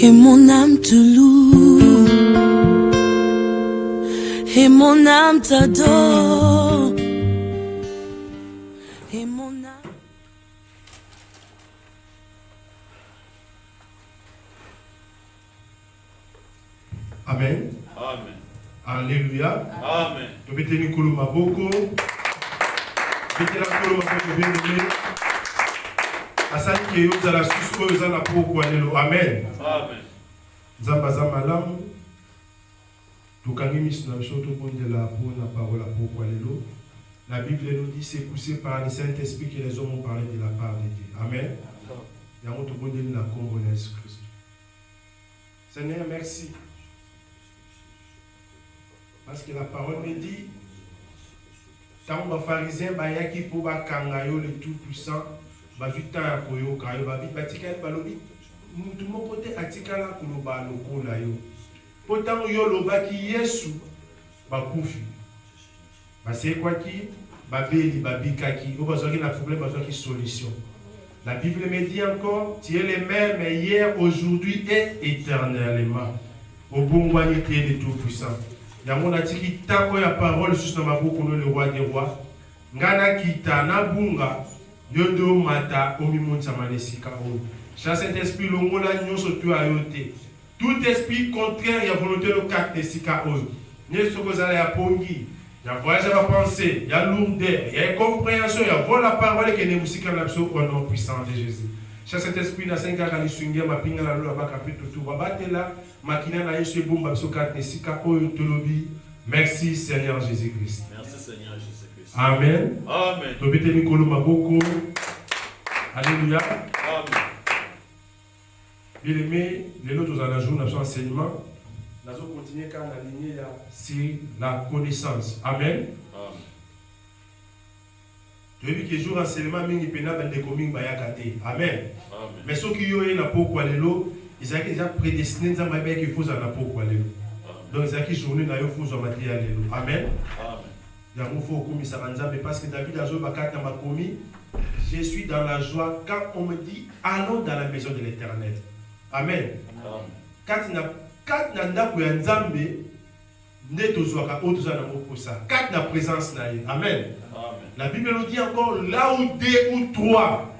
Et mon âme te loue, et mon âme t'adore, et mon âme... Amen. Amen. Alléluia. Amen. Tu peux tenir le maboko. Tu peux tenir le maboko bien aimé. Asani ke yo za la susko yo za na poko alelo. Amen. Amen. Nzamba za malamu. Tukangi misu na biso to bondela pour la parole à poko alelo. La Bible nous dit c'est poussé par le Saint-Esprit que les hommes ont parlé de la part de Dieu. Amen. Yango to bondela na kombo na Jésus Christ. Seigneur, merci. Parce que la parole me dit, tant que les pharisiens bayaki pour bakangayo le tout-puissant, bajuta ya koyoka yo babi batikali balobi mutu moko te atikala koloba lokola yo. Pourtant yo lobaki Yesu bakufi. Basekwaki babeli babikaki, o bazaki na problème bazaki solution. La Bible me dit encore, tu es le même hier, aujourd'hui et éternellement. Au bon roi de tout-puissant. Yango na tiki tango ya parole juste na maboko no le roi des rois. Ngana kita na bunga yondo mata omimonza malesika o. Saint-Esprit longola nyonso tu ayote. Tout esprit contraire ya volonté le quatre de sika o. Ne sokozala ya pongi, ya voyage à penser, ya lourdeur, ya incompréhension, ya voix la parole que ne musika na biso au nom puissant de Jésus. Saint-Esprit na senga kali swingia mapinga na lo abaka pito tu babatela makina na yesu bomba biso quatre sika oyo tolobi. Merci Seigneur Jésus-Christ. Merci Seigneur Jésus-Christ. Amen. Amen. Tobete mikolo maboko. Alléluia. Amen. Bien aimé, les autres en jour notre enseignement, nous allons continuer quand la lignée sur la connaissance. Amen. Amen. Tu as vu que les jours enseignement mingi pena bande coming bayakate. Amen. Amen. Mais ceux qui ont na poko alelo, ils ont déjà prédestiné dans ma qu'il faut na poko alelo. Donc ils ont qui journée na yo faut en matériel alelo. Amen. Amen. Yango faut comme ça nzambe parce que David a joué bakata makomi, je suis dans la joie quand on me dit allons dans la maison de l'Éternel. Amen. Amen. Quand na ndako ya nzambe neto zwaka oto na mokosa. Quand na présence na ye. Amen. Amen. La Bible nous dit encore, là où deux ou trois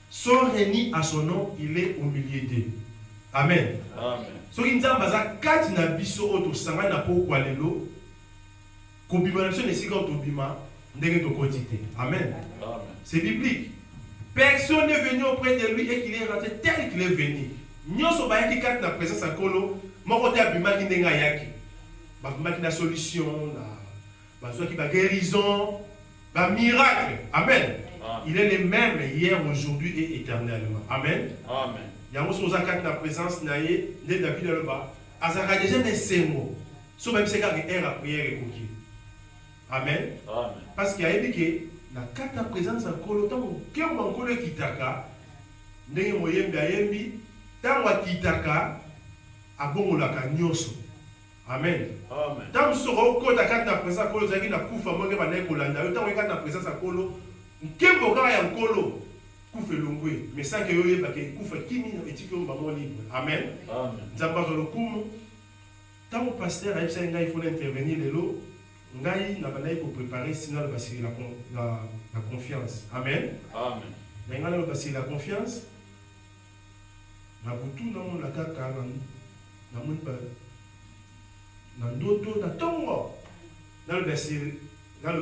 sont réunis à son nom, il est au milieu d'eux. Amen. Amen. Ce qui nous dit, quand na biso oto sanga na po kwa lelo, kobima na biso ne sika oto bima, ndenge to kotite. Amen. Amen. C'est biblique. Personne n'est venu auprès de lui et qu'il est rentré tel qu'il est venu. Nyoso bayaki quand na présence à kolo, moko te abima ki ndenga yaki. Ba bima ki na solution, na bazwa ki ba guérison. Un miracle. Amen. Amen. Il est le même hier, aujourd'hui et éternellement. Amen. Amen. Il y a un mot la présence naïe de David le bas. Azara déjà des sémots. Sauf même c'est qu'avec air à prière et coquille. Amen. Amen. Parce qu'il y a évoqué la carte présence en colo tant que mon colo kitaka n'est moyen d'ayembi tant wa kitaka a bon la canyoso. Amen. Amen. Tant soro ko ta kata présence kolo zaki na kufa mo ke ba na kolanda yo tant we kata présence kolo nkembo ka ya kolo kufa longwe mais ça que yo yeba ke kufa kimi etiki yo ba mo libre. Amen. Amen. Nzamba zo lokumu tant au pasteur a dit il faut intervenir lelo ngai na bana pour préparer sinon le passer la confiance. Amen. Amen. Ngana le passer la confiance na butu na mon la kaka na mon pa Nandoto na tongo dans le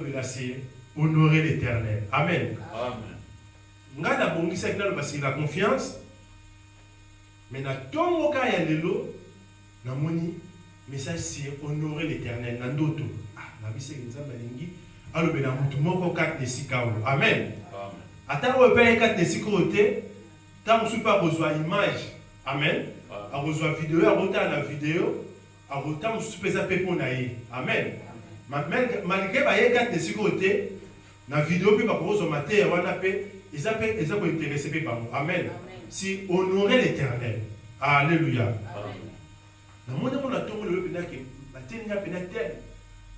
verset honorer l'Éternel. Amen. Amen. Ngana bongisa dans le verset la confiance. Mais na tongo ka ya lelo na moni message c'est honorer l'Éternel. Nandoto na bise nzamba lingi alo be na mutu moko kat de sikao. Amen. Amen. Ata o pe kat de sikao te tant que pas reçoit image. Amen. A reçoit vidéo, a reçoit la vidéo. A autant supesa pepo na ye. Amen. Malgré ba ye kat de sikote na vidéo pe ba ko zo maté wana pe ils ko intéressé pe ba. Amen. Si honorer l'Éternel. Alléluia. Amen. Na mona mona tongo le pe na ke ba tenga pe na tel.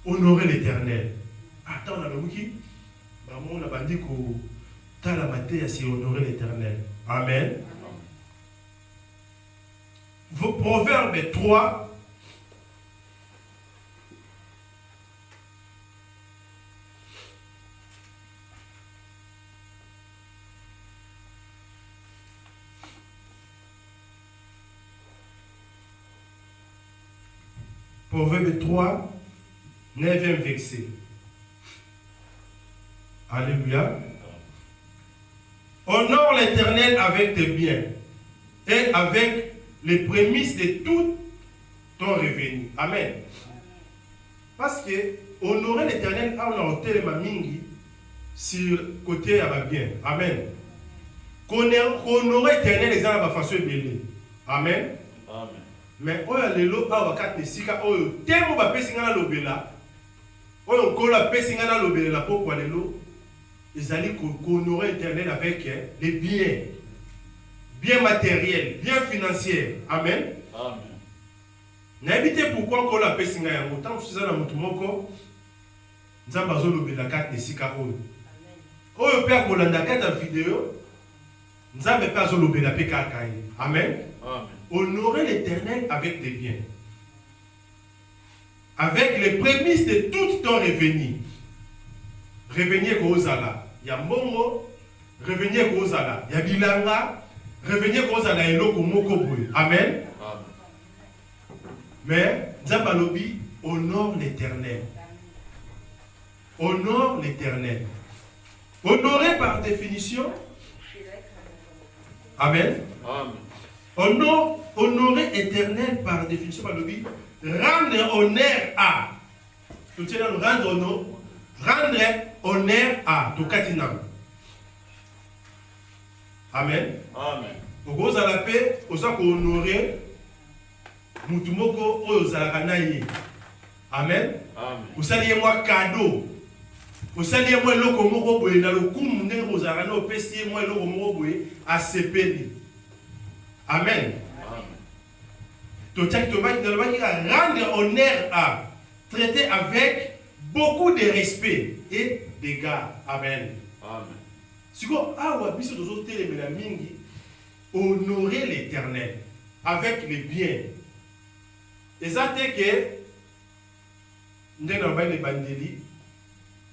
Honorer l'Éternel. Attends na lomuki ba mona bandi ko tala maté si honorer l'Éternel. Amen. Proverbe 3. Proverbe 3, 9e verset. Alléluia. Honore l'Éternel avec tes biens et avec les prémices de tout ton revenu. Amen. Parce que honorer l'Éternel, on a ôté ma mingi sur le côté à bien. Amen. Honorer l'Éternel, les gens à façon belé. Amen. Amen. Mais oyo lelo awa kate sika oyo temo ba pesinga na lobela oyo kola pesinga na lobela pokwa lelo ezali honorer l'Éternel avec les biens matériels, biens financiers. Amen. Amen. N'habitez pourquoi kola pesinga yango tant que na mutu moko nzamba zo lobela kate sika oyo oyo pe akolanda kata vidéo nzambe pe zo lobela pe kaka ye. Amen. Amen. Honorer l'Éternel avec tes biens, avec les prémices de tout ton revenu. Revenir kozala, ya mbongo, revenir kozala, ya bilanga, revenir kozala eloko moko boye. Amen. Amen. Mais Nzambalobi honore l'Éternel. Honore l'Éternel. Honorer par définition. Amen. Amen. Honorer éternel par définition, par le but, rendre honneur à. Tout est dans le rendre honneur à. Tout katinam. Amen. Amen. Vous avez la paix, vous avez honoré Mutumoko, vous avez Amen. Amen. Vous avez moi cadeau. Vous avez moi le komoko boye dans le coup, vous avez no pesier moi le komoko boye à CPD. Amen. Rendre honneur à, traiter avec beaucoup de respect et d'égard. Amen. Amen. Si vous honorer l'Éternel avec les biens. Et ça c'est que nous avons les bandeli,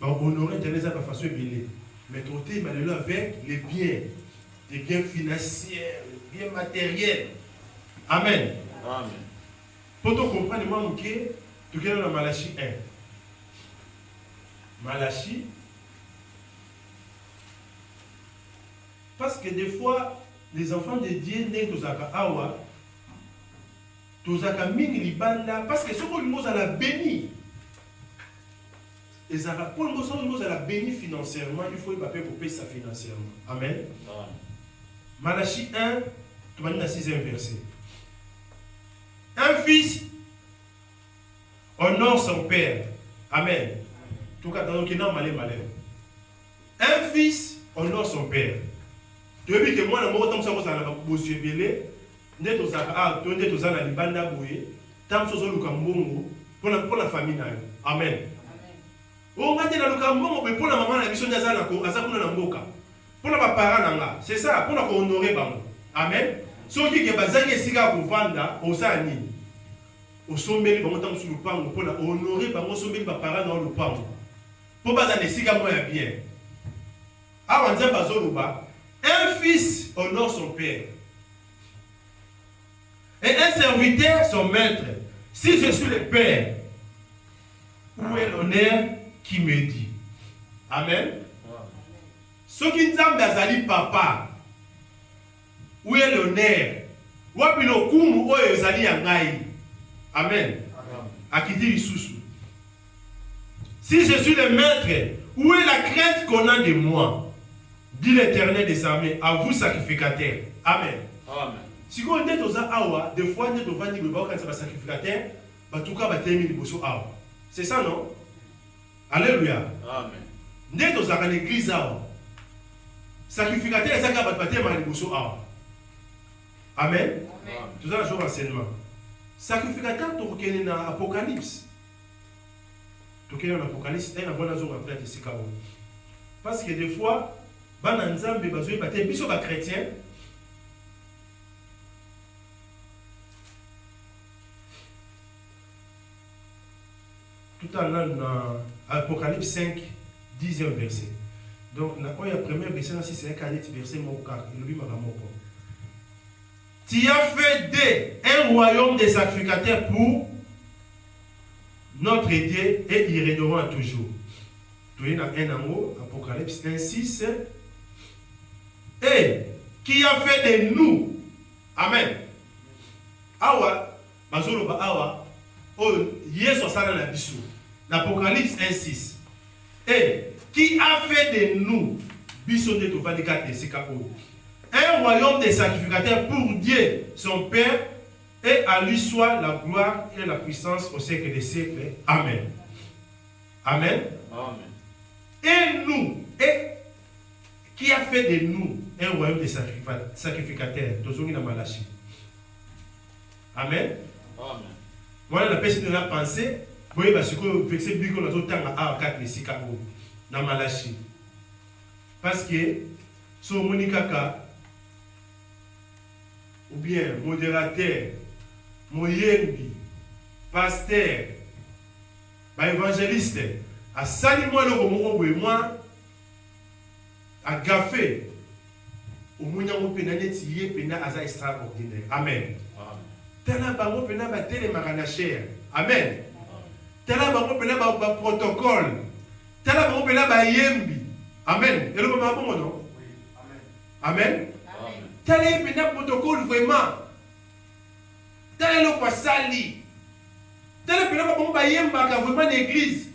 honorer l'Éternel de façon belle. Mais traiter avec les biens, des biens financiers, des biens matériels. Amen. Amen. Pour te comprendre, moi, tu es dans Malachie 1. Malachie. Parce que des fois, les enfants de Dieu nés tozaka awa, tozaka mingi libanda, parce que ce qu'on nous a béni. Et ça pour nous a béni financièrement, il faut y payer pour payer ça financièrement. Amen. Amen. Malachie 1, tu vas lire le 6e verset. Un fils honore son père. Amen. Tout cas, dans le malin. Un fils honore son père. Depuis que moi, je suis en train de se faire, je suis en train de pour la famille. Amen. C'est ça, pour honorer. Amen. Ceux qui ont besoin de vendre, aux années, au sommet, ils vont sur le pan pour honorer, ils vont sommet les parents dans le pan. Pour pas de siga moi bien. Avant un fils honore son père. Et un serviteur son maître. Si je suis le père, où est l'honneur qui me dit? Amen. Ceux qui n'ont pas papa. Où est l'honneur? Où est le kumu? Où est Zali Angaï? Amen. Akidi Isusu. Si je suis le maître, où est la crainte qu'on a de moi? Dit l'Éternel des armées, à vous sacrificateurs. Amen. Amen. Si on est aux awa, des fois on est au vandi quand c'est sacrificateur, bah tout cas va terminer le awa. C'est ça non? Alléluia. Amen. N'est aux à l'église awa. Sacrificateur, ça va pas terminer le awa. Amen. Tout ça, un enseignement. Sacrificateur, tu reconnais dans l'Apocalypse. Tu reconnais dans l'Apocalypse, et la bonne raison après de Sikao. Parce que des fois, ban Nzambe, bazoé, baté, biso ba chrétien. tout à l'heure dans Apocalypse 5, 10e verset. Donc, dans le premier verset, c'est un verset mon car. Tu as fait un royaume des sacrificateurs pour notre Dieu et ils régneront à toujours. Tu es dans un mot, Apocalypse 1, 6. Et qui a fait de nous. Amen. Awa, bazoloba awa, oh, yeso sana na biso. L'Apocalypse 1, 6. Et qui a fait de nous, biso de Tovadika de Sikao, un royaume des sacrificateurs pour Dieu, son Père, et à lui soit la gloire et la puissance au siècle des siècles. Amen. Amen. Amen. Et nous, et qui a fait de nous un royaume des sacrificateurs, Tozongi na Malachi. Amen. Amen. Voilà la personne qui a pensé, oui, parce que le verset biblique, on a autant à 4 les Sikao, dans Malachi. Parce que, sur Monikaka, ou bien modérateur, moyenbi, pasteur, évangéliste, à sali moi le romo et moi, à gafé, au moyen où pénalité tiye pénal aza extraordinaire. Amen. Tela bango pénal ba télé maranachère. Amen. Tela bango pénal ba protocole. Tela bango pénal ba yembi. Amen. Et le moment bon non? Amen. Tel est le protocole vraiment. Tel est le Kwasali. Tel est le protocole vraiment l'église.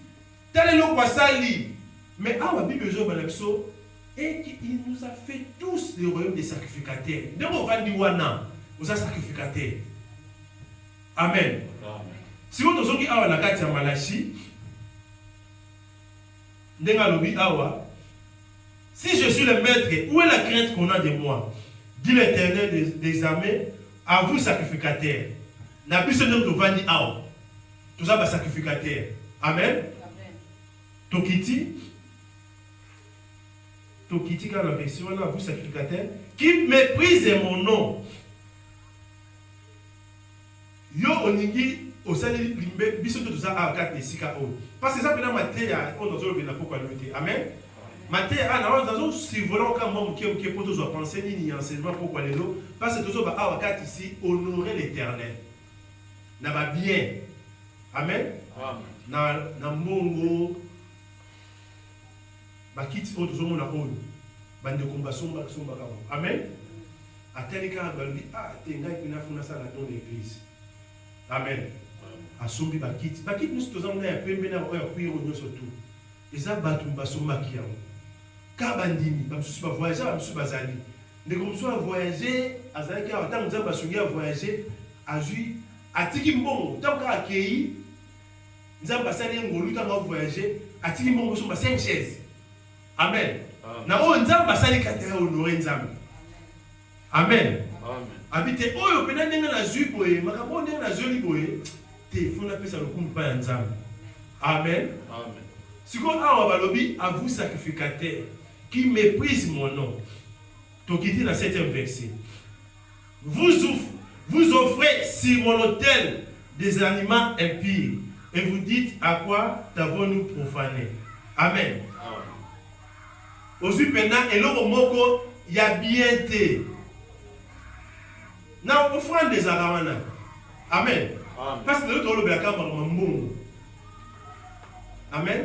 Tel est le Kwasali. Mais à la Bible, et il nous a fait tous le royaume des sacrificateurs. De on va dire wana, vous êtes sacrificateurs. Amen. Si vous avez dit la carte de Malachi, si je suis le maître, où est la crainte qu'on a de moi? Dit l'Éternel des armées, à vous sacrificateurs. La puissance de nous va dire, tout ça va sacrificateur. Amen. Tokiti, quand la version, à vous sacrificateurs, qui méprise mon nom. Yo oningi, au sein de l'imbe, biso tout ça à 4 de Sika. Parce que ça, peut-être, Matthieu, on a besoin de pourquoi lutter. Amen. Matthieu, nous si voulons quand même que pour tous penser ni enseignement pourquoi les autres, parce que tous va à ici honorer l'Éternel. N'a pas bien. Amen. Na mongo bakiti autres hommes na on. Bande combat somba somba ka. Amen. Atelika balbi tenga ina funa ça dans l'église. Amen. Asombi bakiti. Bakiti nous tous on a pembe na oya kuiro nyoso tout. Eza batu basomba kiao. Kabandini, bamsusu ba voyager, bamsusu bazali. Ndeko musu a voyager, azalaki a tant nzamba sungi a voyager, azui atiki mbongo, tant ka akei, nzamba sali ngolu tant ka voyager, atiki mbongo so ba 5 chaises. Amen. Na o nzamba sali kata honorer nzamba. Amen. Amen. Habite oyo pena ndenga na zui boye, makambo ndenga na zui boye, te fona pesa lokumbu pa nzamba. Amen. Amen. Si vous avez à vous sacrificateur qui méprise mon nom, qui dit dans 7e verset, vous offrez sur mon autel des aliments impurs et vous dites à quoi t'avons-nous profané. Amen. Aujourd'hui, maintenant, et l'autre mot, il y a bien été. Non, offrande des arawana. Amen. Parce que l'autre, il y a un Amen.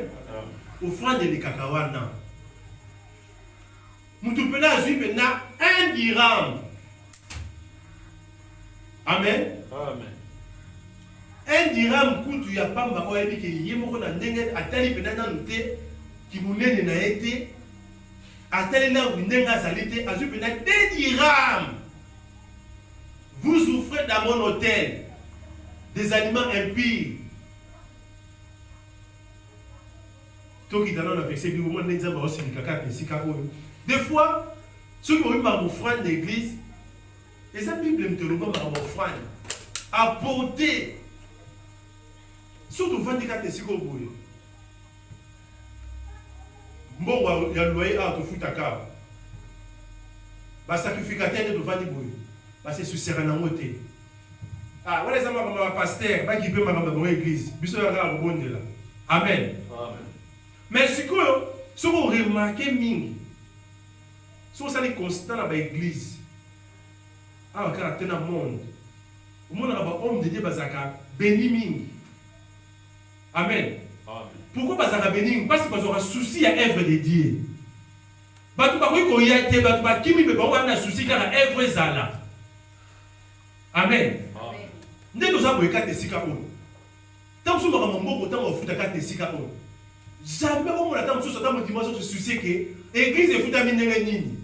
Offrande de kakawana. Moutupena a zui pena 1 dirham. Amen. Amen. 1 dirham coûte ya pamba o yebi ke yemoko na ndenge atali pena na nute ki munene na été atali na ndenga salite a zui pena 2 dirhams. Vous offrez dans mon hôtel des aliments impurs. Des fois, ceux qui ont eu ma offrande d'église, et ça, Bible me demande ma offrande. Apporter. Surtout 24 et 6 jours. Bon, il y a le loyer à tout foutre à cave. Le sacrificateur de 20 jours. Parce que c'est sur un moté. Ah, voilà, ça m'a pasteur, qui peut m'avoir l'église. Bisous, la bonne là. Amen. Amen. Mais ce que vous remarquez, si vous allez constant dans l'église, dans le monde, au monde, l'homme de Dieu béni mingi. Amen. Amen. Pourquoi bazaka béni? Parce qu'ils ont un souci à l'œuvre de Dieu. Batu ba ko ya te batu ba kimi be ba wana souci car œuvre zala. Amen. Amen. Nde nous avons écarté sika on. Tant que nous avons beaucoup temps au foot écarté sika on. Jamais on a tant que ça dans dimanche se soucier que église et foot a minenge nini.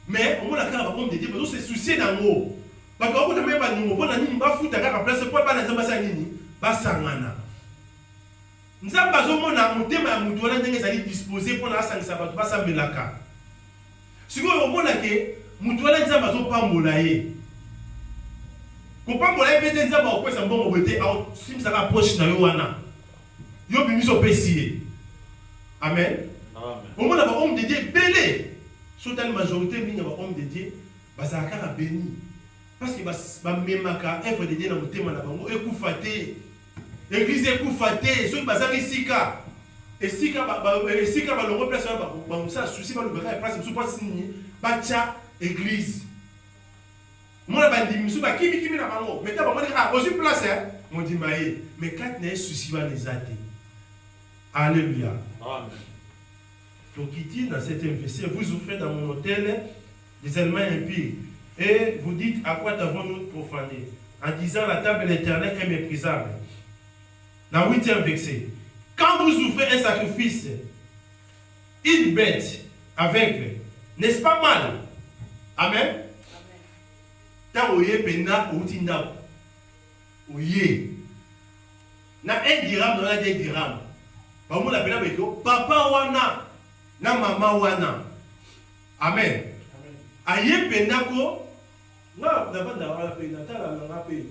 Mais on a quand même de Dieu parce que se soucier dans haut. Parce que on a même pas nous bon nini ba foot à place pour pas na zamba sa nini ba sangana. Nzamba azomona mutema ya mutu wana ndenge ezali disposé mpona asangisa bato basambelaka. Sikoyo omona ke mutu wana nzambe azopambola ye. Kopambola ye mpe te nzambe akopesa mbongo boye te asimisaka poche na yo wana. Yo bimisi opesi ye. Amen. Omona bahomme de Dieu ebele. Sotali majorité mingi ya bahomme de Dieu bazalaka kaka béni. Parce que bamemaka œuvre de Dieu na motema na bango ekufa te. L'église est couffatée, ceux qui basent ici, et si quand on replace un souci, on va place de pas signer, bacha église. Moi, je dis, je vais qui na bango. Mais t'as pas dit ah, aussi place on dit mais quand il y a un souci, va les athées. Alléluia. Amen. Donc il dit dans cet verset, vous ouvrez dans mon hôtel des éléments impies et vous dites à quoi avons-nous profané en disant la table de l'Éternel est méprisable. Dans le 8e verset, quand vous ouvrez un sacrifice, une bête avec, n'est-ce pas mal? Amen. Tant oye pena ou tinda oye. Na 1 dirham, na 2 dirham. Ba mo la pena beko papa wana na mama wana. Amen. Aye pena ko na banda wala pena tala na pe.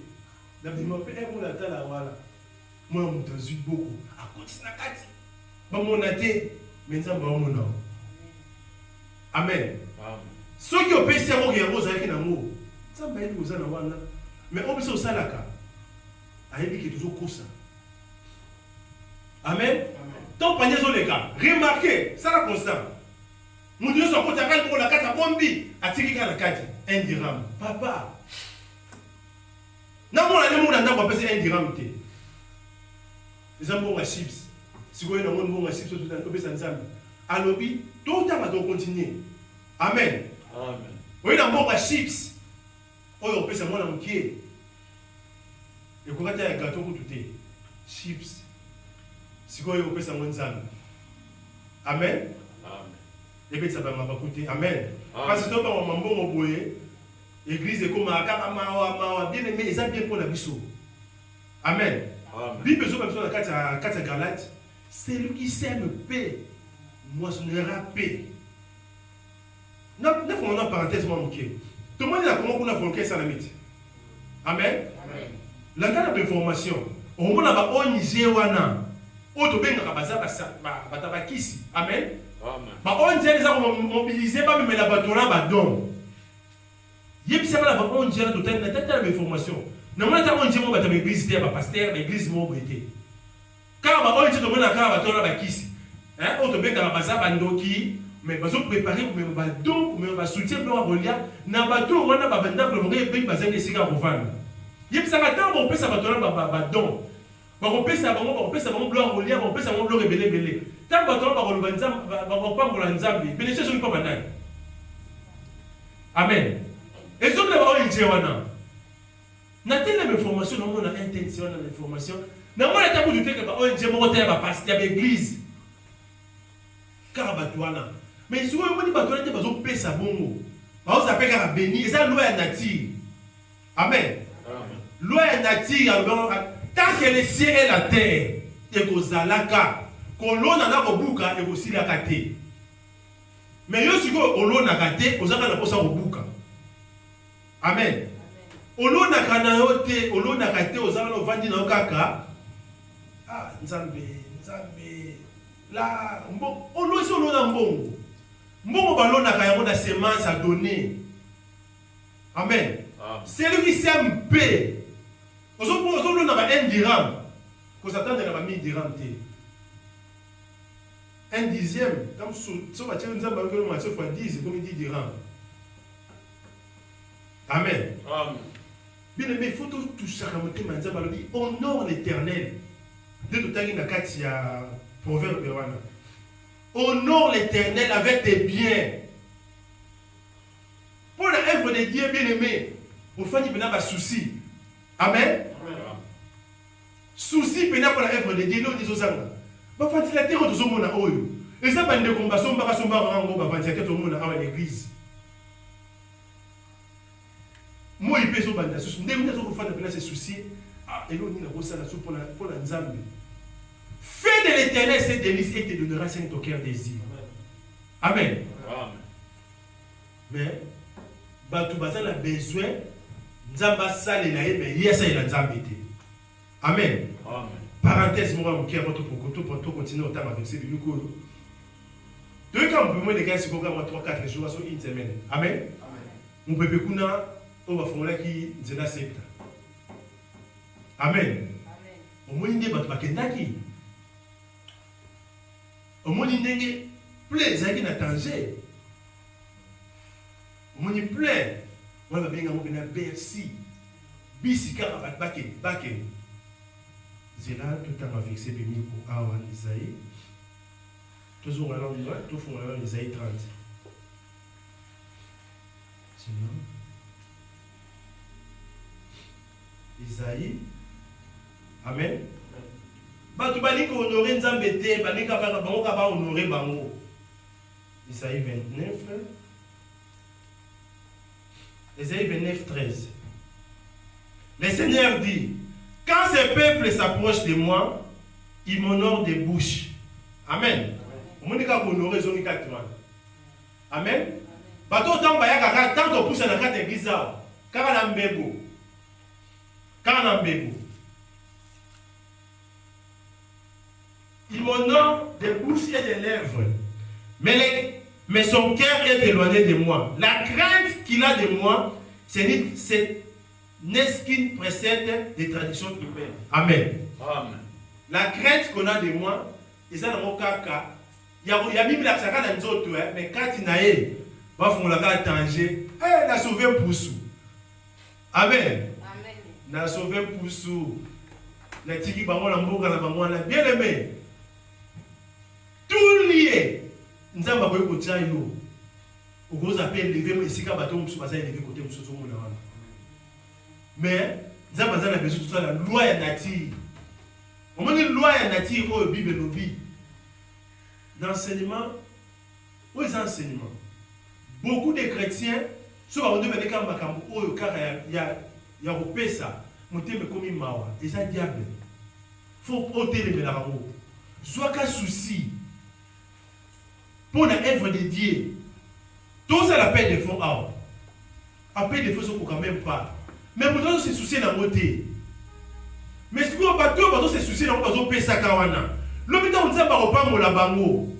Na bima pe e mo la tala wala. Moi, je suis beaucoup. À côté de la carte. Mon athée, mais ça va mon nom. Amen. Ceux qui ont péché à mourir, ils ont amour. Ça va être aux années. Mais on peut se faire la carte. Aïe, qui est toujours court ça. Amen. Tant panier sur les cas. Remarquez, ça la constant. Mon Dieu, son côté pour la carte à bombi. À tirer la carte. 1 dirham. Papa. Non, mon ami, on a passer 1 dirham. Les hommes vont chips. Si vous avez un bon chips, tout le temps, alors, tout le temps, on va continuer. Amen. Amen. Vous avez un bon chips. On peut savoir dans le pied. Et quand vous avez un gâteau pour tout chips. Si vous avez un savoir Amen. Et bien, ça va m'apporter. Amen. Parce que quand on a un bon boyer, l'église est comme un bien aimé, ils ont bien pour la biseau. Amen. Bible besoin de la carte Galate, c'est lui qui sème paix, moissonnera paix. Nous faisons une parenthèse, moi, ok. Tout le monde a comment on a volqué ça la mythe. Amen. La carte d'information, au moment où on a ONG wana, auto ben rabaza batabakisi. Amen. Ba ONG les a mobilisé pas même la batora ba don. Yep c'est pas la ONG là total na tête d'information. Na mona ta ONG mo bataba église te ba pasteur l'église mo boité. Car ba ONG to mona ka batora bakisi. Hein, auto ben rabaza bandoki. Mais ils ont préparé pour me don, pour me soutien pour relia. Na bato wana ba banda pour me payer bazan esika pour vendre. Yep ça va tant on peut ça batora ba don. On peut ça blanc relia, on peut ça blanc rebelle. Tant batora ba ko banzam ba pas pour nzambi. Bénéfice sur pas banane. Amen. Et donc là on dit wana. Na telle information on a intention dans l'information. Na moi la tabu du fait que ba on dit mo côté ba pasteur l'église. Car batwana. Mais si on dit batwana te bazo pesa bongo. Ba on s'appelle car béni, ça loi ya nature. Amen. Loi ya nature tant que le ciel et la terre et kozalaka kolona na kobuka et kosilaka te. Mais yo siko olona kate ozaka na posa kobuka. Amen. Olona kana yo te olona kate ozaka no vandi na kaka. Ah nzambe la mbo olosi olona mbongo. Mbongo balona ka yango na semence à donner. Amen. C'est lui qui sème paix. Aujourd'hui, on a un dirham. qu'on s'attend à la 1000 dirhams. Un dixième, comme si on a tiré une zamba, on a tiré fois 10, c'est comme 10 dirhams. Amen. Amen. Bien aimé, il faut tout ça remonter, honore l'Éternel. De tout à l'heure, il y a proverbe. Honore l'Éternel avec tes biens. Pour l'œuvre de Dieu, bien aimé, pour faire du bénin, souci. Amen. Souci bénin pour l'œuvre de Dieu, nous disons ça. Le ventilateur de son monde à Oyo. Et ça, c'est un combat, son ventilateur de son monde à l'église. Moi, il peut se battre. Dès que vous faites des soucis, et l'on dit pour la Nzambe. Fais de l'Éternel ses délices et te donnera 5 au cœur désir. Amen. Amen. Mais, tout le monde a besoin, Nzamba sale et laïe, mais il y a ça et la Nzambe. Amen. Amen. Parenthèse, moi, je pour continuer au temps avec ces bibliques. Deux cas, on peut moins de gars, c'est qu'on a 3-4 jours sur une semaine. Amen. On peut peu on va faire là qui est secte. Amen. Au moins, il y a des gens au moins, il y a des plaisirs qui n'attendent. Au moins, il plaît. On va bien avoir Bercy. Bissika va baquer. C'est là tout le temps avec ces bénis pour Awan Isaïe. Toujours allant du tout font allant Isaïe 30. Sinon. Isaïe. Amen. Tu vas dire qu'on honorer Nzambe te, tu vas dire qu'on va honorer Bango. Isaïe 29. Isaïe 29, 13. Le Seigneur dit, quand ce peuple s'approche de moi, il m'honore des bouches. Amen. On dit qu'on honorer zone 4. Amen. Bateau tant qu'on pousse dans la église, quand on a un bébé. Il m'honore des bouches et des lèvres. Mais son cœur est éloigné de moi. La crainte qu'il a de moi, n'est-ce qu'une précède des traditions humaines. Amen. Amen. La crainte qu'on a de moi, et ça dans mon cas, il y a même la psaka dans les autres, mais quand il n'a pas fait la danger, il a sauvé un poussou. Amen. Il a sauvé un poussou. Il a dit qu'il a bien aimé. Tout lié. Nous avons eu côté nous. Au gros appel lever mais ici quand bateau nous pas lever côté nous sommes là. Mais nous avons besoin de tout ça la loi ya nature. On dit loi ya nature au Bible no bi. L'enseignement où est enseignement. Beaucoup de chrétiens sont en train de dire makambo oyo car ya repesa moteme komi mawa et ça diable. Faut ôter les mélanges. Soit qu'un souci pour l'œuvre de Dieu. Tout ça l'appel de fonds. Appel de fonds, ce qu'on quand même pas. Mais pour nous, c'est souci dans la beauté. Mais si vous bateau, c'est souci dans le pays Sakawana. L'hôpital, on dit ça par rapport à la bango.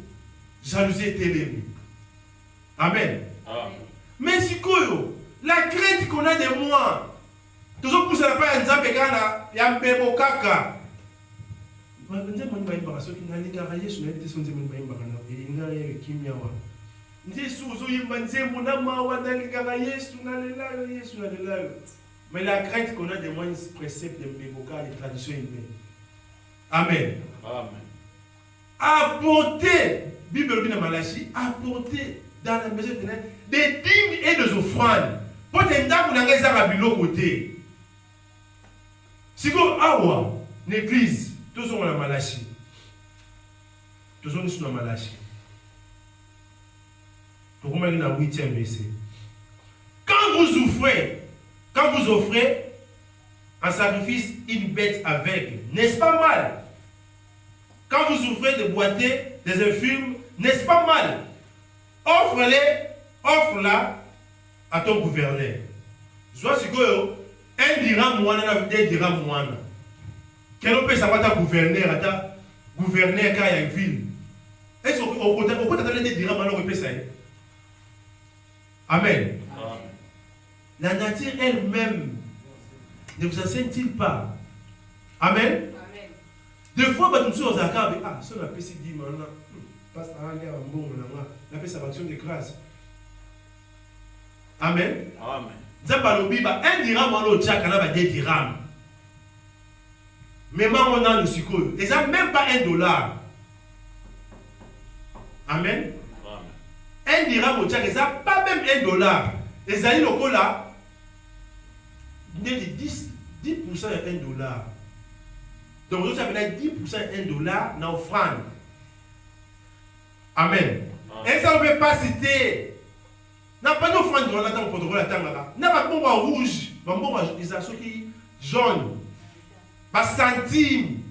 Jalousie est élevée. Amen. Mais si quoi, la crainte qu'on a de moi, toujours pour ça, pas un zambekana, il y a un bébé kaka. Nze mwenye baimba soki nalingaka Yesu na yesu nze mwenye baimba kana inga ye kimya wa nze suzo yimba nze mona mawa nalingaka Yesu nalelayo. Mais la crainte qu'on a des moyens préceptes de Béboka et traditions humaines. Amen. Amen. Apporter, Bible de Malachi, apporter dans la maison de des dîmes et des offrandes. Pour que vous n'ayez pas de côté. Si vous avez une église, tous sont la Malachi. Tous sont la Malachi. Pour vous, dans le 8e verset. Quand vous offrez en sacrifice une bête aveugle, n'est-ce pas mal? Quand vous offrez des boîtiers, des infirmes, n'est-ce pas mal? Offre-la à ton gouverneur. Soit si vous un dirham moana, deux dirhams moana. Quel peut savoir ta gouverneur quand il y a une ville? Est-ce qu'on peut t'attendre des dirhams alors on peut ça? Amen. La nature elle-même ne vous enseigne-t-il pas? Amen. Des fois, bah, tout ça, on a dit, ah, si on a fait 10 maintenant, passe à l'air en bon, on a fait sa action de grâce. Amen. Amen. Zabalobi, bah, 1 dirham, on a au tchak, on a 2 dirhams. Mais moi, on a le sucre. Et ça, même pas $1. Amen. 1 dirham au tchak, et ça, pas même $1. Et ça, il y a là, 10% à $1. Donc, vous avez 10% à $1 dans l'offrande. Amen. Et ça, on ne peut pas citer. N'a pas d'offrande dans la table pour la table. N'a pas de bombe rouge. Bombe ils ont qui jaune. Pas centime.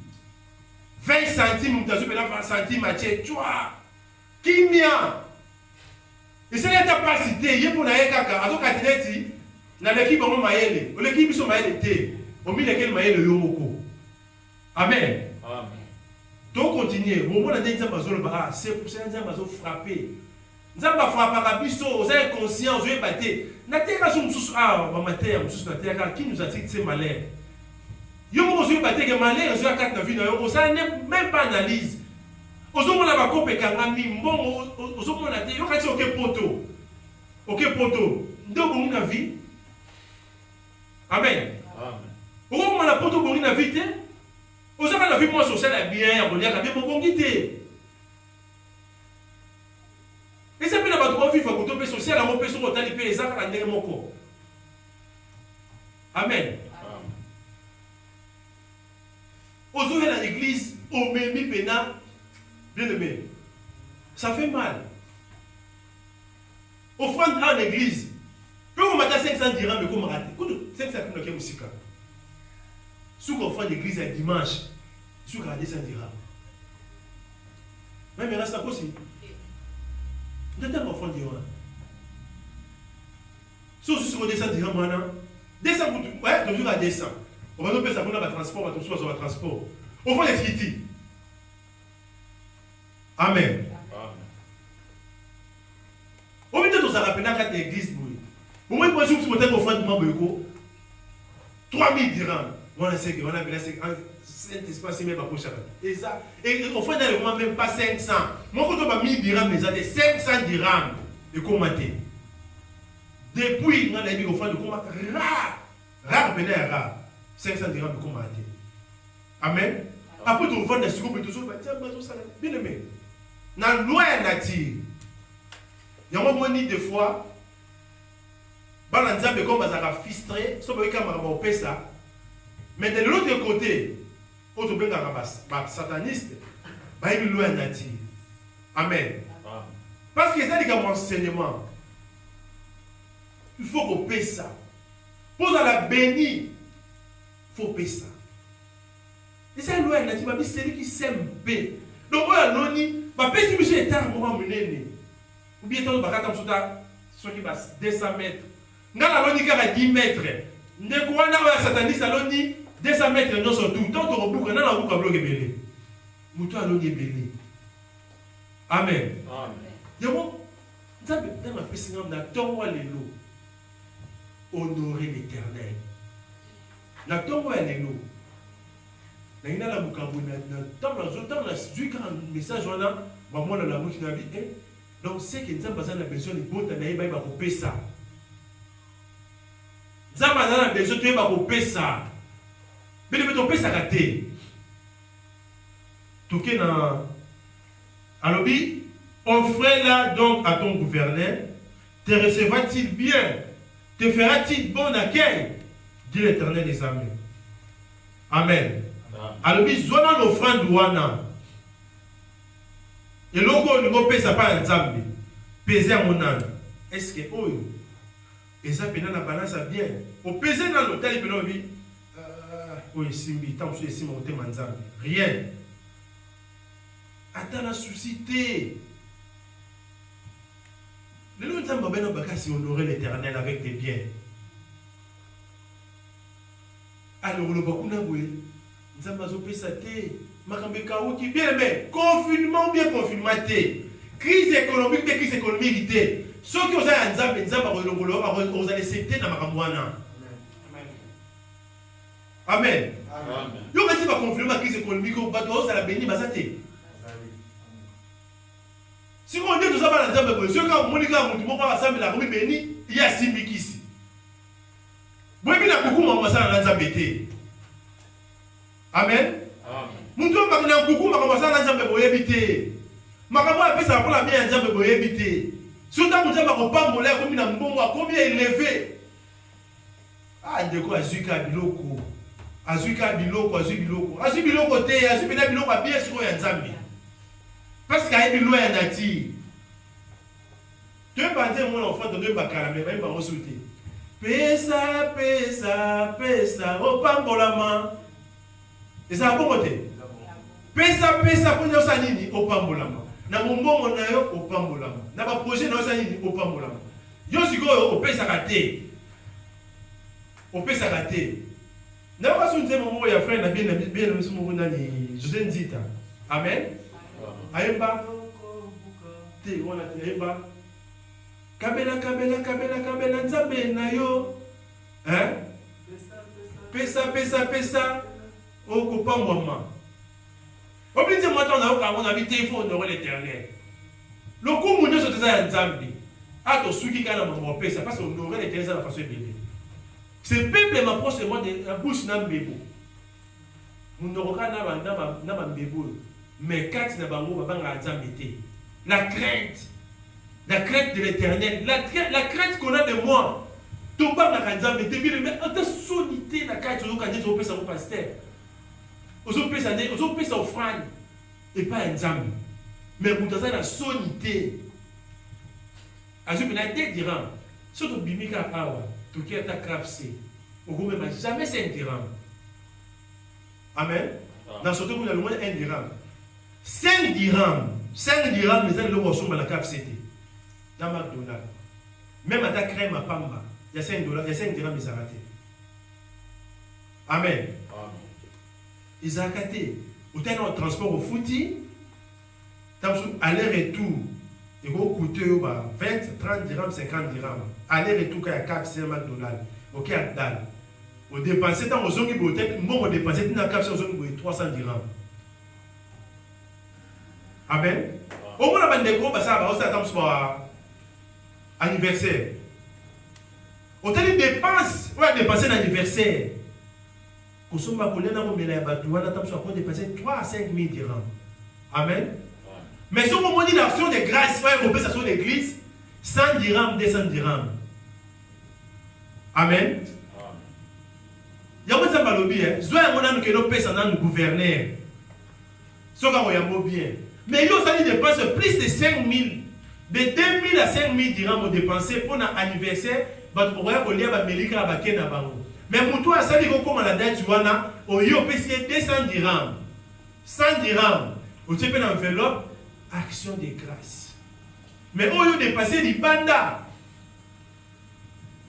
20 centimes, vous avez 20 centimes à tirer. Tu vois. Qui mien. Et c'est la capacité. Il y a pour la kaka. À ce cas-là, dans l'équipe, on va y l'équipe, ils sont maïlés. Au milieu de laquelle maïlé yomoko. Amen. Amen. Donc continuer. Au moment où on a dit que c'est pour ça que nous avons frappé. Nous avons frappé. Vous avez conscience, vous avez battu. Nous avons qui nous a dit que c'est malheur. Vous avez battu que malheur, vous avez même pas analyse. Vous avez battu que vous avez battu que poto. Ok poto. Donc vous avez vu. Amen. Vous avez battu poto vous avez vu. Vous avez vu moi social bien, vous avez vu mon guité. Et ça peut pas vivre quand on peut social, à mon personne au talibé les arts à mon corps. Amen. Aux ouvriers de l'église, au même pénal, bien aimé. Ça fait mal. Offrande à l'église. Peu on m'a 500 dirhams, mais comment rater? 500 dirhams, c'est musique. Si on offrande l'église un dimanche, si on a 200 dirhams. Même il reste à aussi. Vous êtes un enfant d'Iran. Si on a 200 dirhams, 200 pour ouais, toujours à 200. On va nous payer ça pour le transport, on va tout sur le transport. Au fond, les critiques. Amen. Au milieu de ça, rappelle à l'église. Au moins, pour vous avez offert de Mambo 3000 dirhams. On a fait un espace même pour chaque. Et ça, et au fond, dans le moment, même pas 500. Moi, quand on a 1000 dirhams, mais ça 500 dirhams de commenter. Depuis, on a dit au fond de commenter. Rare, rare. 500 dirhams de commenter. Amen. Après, tu vas dans ce groupe et tout ça, bien aimé. Dans la loi nature, il y a un moment des fois, dans le diable, comme ça va filtrer, ça va être ça. Mais de l'autre côté, autre bien sataniste, il y a une loi nature. Amen. Parce que c'est comme enseignement. Il faut qu'on paie ça. Pour la bénir, il faut payer ça. Et c'est une loi nature, c'est celui qui s'aime paix. Donc, on a l'oni, si monsieur est tard, on va mener. Ou bien, on va faire ce qui va 200 mètres. On a l'oni qui a 10 mètres. On a sataniste, l'oni 200 mètres, non, sur tout. Tant qu'on boucle, on a un boucle à bloquer belé. Mouton à l'oni belé. Amen. Amen. Honorer l'Éternel. La tombe est l'élo. La ina la mukambo na dans le message on a maman la l'amour qui n'a dit donc c'est que nous avons besoin de besoin de botte na iba ba ko pesa. Nzamba na besoin de ba ko pesa. Mais le pesa raté. Toké na alobi offre-la donc à ton gouverneur, te recevra-t-il bien? Te fera-t-il bon accueil? Dit l'Éternel des armées. Amen. Alors, zona l'offrande wana. Et logo ne pesa pas un zambi. Peser à mon âme. Est-ce que oyo? Et ça pena na balance bien. Au peser dans l'hôtel il peut dire oui simbi tant que c'est mon thème nzambi. Rien. Attends la suscité. Le nom de si honorer l'Éternel avec tes biens. Alors, le Bakuna Boué, nous avons fait ça. Bien aimé, confinement bien confinement. Crise économique, crise économique. Ceux qui ont un Nzambe, vous allez accepter dans ma ramouana. Amen. Amen. Yo quand tu vas confirmer la crise économique au bateau, ça la béni, bah ça t'est. Si on dit tout ça, par exemple, si on a Monica, on va ensemble la rue béni, il y a Simiki ici. Bon, il y a beaucoup de gens qui ont été. Amen. Nous devons parler de beaucoup de gens qui ont été. Makambo a fait ça pour la bien en Zambé boye habité. Surtout quand on va pas moller comme une mbongo combien élevé. Ah ndeko azuka biloko. Azuka biloko, azubiloko. Azubiloko te, azubina biloko bien sur ya Nzambe. Parce qu'il y a biloko ya nati. Tu veux pas dire mon enfant de bakala mais même pas resouté. Pesa pesa pesa opambolama. Et ça a bon côté. Pesa pesa pour nous ça nini opambolama. Na mombongo na yo opambolama. Na ba projet na ça nini opambolama. Yo sikoyo opesa kate. Opesa kate. Na ba sunze momo ya frère na bien musumu nani José Nzita. Amen. Aemba te wana te aemba. Kabela kabela kabela kabela nzambe na yo. Hein? Pesa pesa pesa okopambolama. Obligé moi on a habité il faut honorer l'Éternel. Le coup mon Dieu c'est ça Nzambi. A to suki kana mo pesa parce que honorer l'Éternel ça la façon bébé. Ce peuple m'approche moi de la bouche na mbebo. Mon noroka na ba mbebo. Mais quand na bango ba nga Nzambi té. La crainte de l'Éternel, la crainte qu'on a de moi. Tomba na Nzambi té bien mais en ta solité na carte zo kanje zo pesa au pasteur. Aux pesa offrande et pas un Nzambi. Mais vous avez la sonité. Azubi na 2 dirhams. Surtout bimika awa, tout qui est à crapsé. Au gouvernement même jamais 5 dirhams. Amen. Dans ce cas vous avez le moins 1 dirham. 5 dirhams. 5 dirhams mais le ressources à la crapsé. Dans McDonald's. Même à ta crème à Pamba, il y a 5 dollars, il y a 5 dirhams mais ça raté. Amen. Ils ont raté. Vous avez un transport au footy, aller-retour, il va coûter 20, 30 dirhams, 50 dirhams. Aller-retour, il y a 4 c'est McDonald's. Ok, à Dal. Vous dépensez dans vos zones, vous dépensez dans la cave, 300 dirhams. Amen. Au moins, la bande de gros, ça va aussi attendre sur anniversaire. Vous avez des dépenses, vous avez dépensé l'anniversaire. Vous avez dépensé 3 à 5 000 dirhams. Amen. Mais si on dit l'action de grâce, on peut s'assurer l'église, 100 dirhams, 200 dirhams. Amen. Il y a un peu de balobi, hein. Soit on a nous que nous payons dans le gouverneur. Soit on a bien. Mais il y a aussi des dépenses plus de 5 000. De 2 000 à 5 000 dirhams on dépensé pour notre anniversaire. On va aller à Melika à Bakena Bango. Mais pour toi, ça dit comme la date, tu as, on y a payé 200 dirhams. 100 dirhams. On te paye l'enveloppe, action de grâce. Mais au lieu de passer du banda,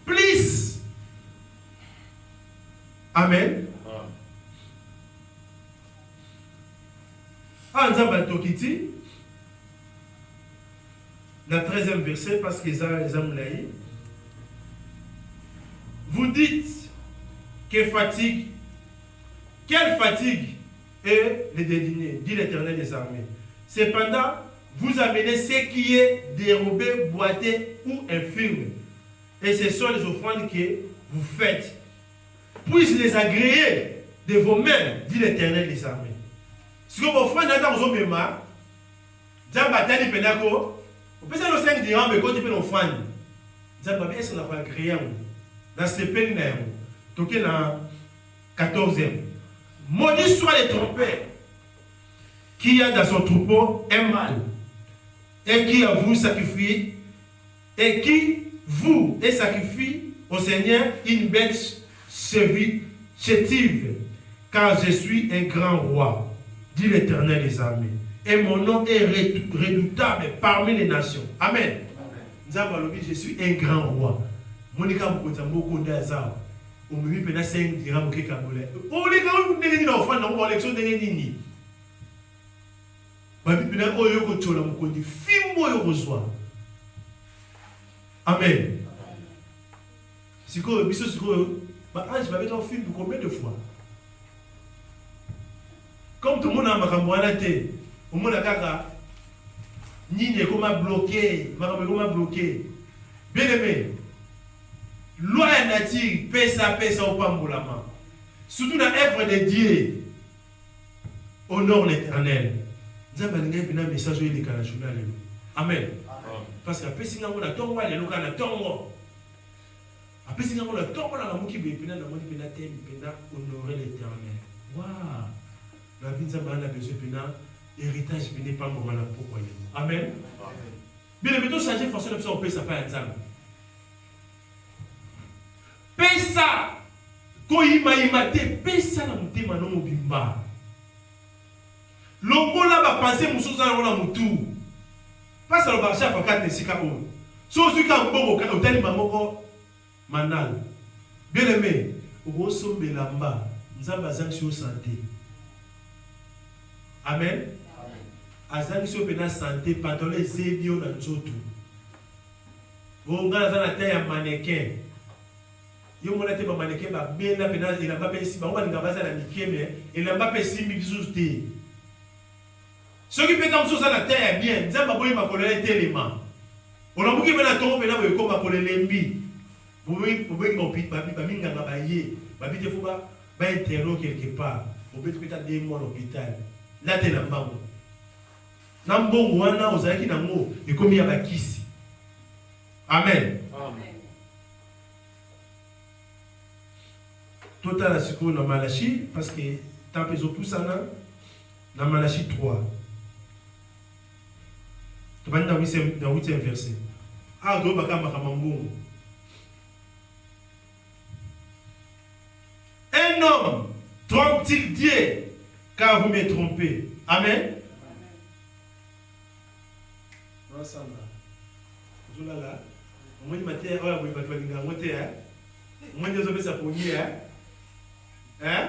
please. Amen. En Zamba Tokiti, le 13e verset, parce qu'ils ont laï. Vous dites que fatigue, quelle fatigue est le dédîner, dit l'Éternel des armées. Cependant, vous amenez ce qui est dérobé, boité ou infirme. Et ce sont les offrandes que vous faites. Puisse les agréer de vos mains, dit l'Éternel des armées. Si vous offrez dans vos mains, Zambatani Penako, vous pouvez faire le 5 dirhams, mais quand vous offrez, Zambatani, est-ce qu'on n'a pas agréé dans ce pays? Donc, il y a 14e. Maudit soit les trompeurs qui a dans son troupeau un mâle et qui a vous sacrifié et qui vous est sacrifié au Seigneur une bête chétive, car je suis un grand roi, dit l'Éternel des armées, et mon nom est redoutable parmi les nations. Amen. Je suis un grand roi. Monica Moukouzambo Kondaza. On me dit que 5 dirhams au Kekabole. On les gars, vous n'avez pas offert dans l'élection de Nini. Babibina Oyo Chola Mukondi, Fimbo Yorozwa. Amen. Si vous avez un film combien de fois? comme tout le monde a makamboanate, au monde a kaka, ni ne comment bloqué, comment bloqué. Bien aimé, loi et nature, pesa au pamboulama. Surtout dans l'œuvre de Dieu, honore l'Éternel. Nous avons un message de l'Éternel. Amen. Parce qu'après, si on a tongo, les locaux a tongo. Après, si on a tongo, on a mouki bépina, on a mouki bépina, honorer l'Éternel. Waouh! La vie, nous avons besoin de héritage, n'est pas mon malin pour croire. Amen. Bien, mais tout changer, forcément, on peut ça pas ensemble. Pesa, koima imate, pesa na mutema no mobimba. Longola ba penser musuza na mutu. Pas ça le marché à faire des sika o. So su ka mbongo ka hôtel mamoko manal. Bien aimé, o sombela mba, nzamba zangi sur santé. Amen. Azangi sur pena santé pantalon zebio na nzoto. O ngala za na terre ya mannequin. Yo mona te ba mannequin ba bena pena il a pas pesi ba on nga baza na mikeme, il a pas pesi bizuté. Ceux qui peuvent dans la terre bien, ils ont besoin de colère tellement. On a beaucoup de gens qui ont besoin de colère lembi. Vous voyez, vous voyez, vous quelque part. Vous pouvez peut-être 2 mois à l'hôpital. Là, tu es là bas. Nambo wana ozaki nango ekomi ya bakisi. Amen. Amen. Total à ce qu'on a Malachi parce que tant que tout ça dans Malachi 3. Tu vas dans le 8e verset. Ah, do baka makamambungu. Un homme trompe-t-il Dieu car vous me trompez? Amen. Là, on m'a dit oh, vous va te dire monter hein. On m'a dit vous ça pour nier hein.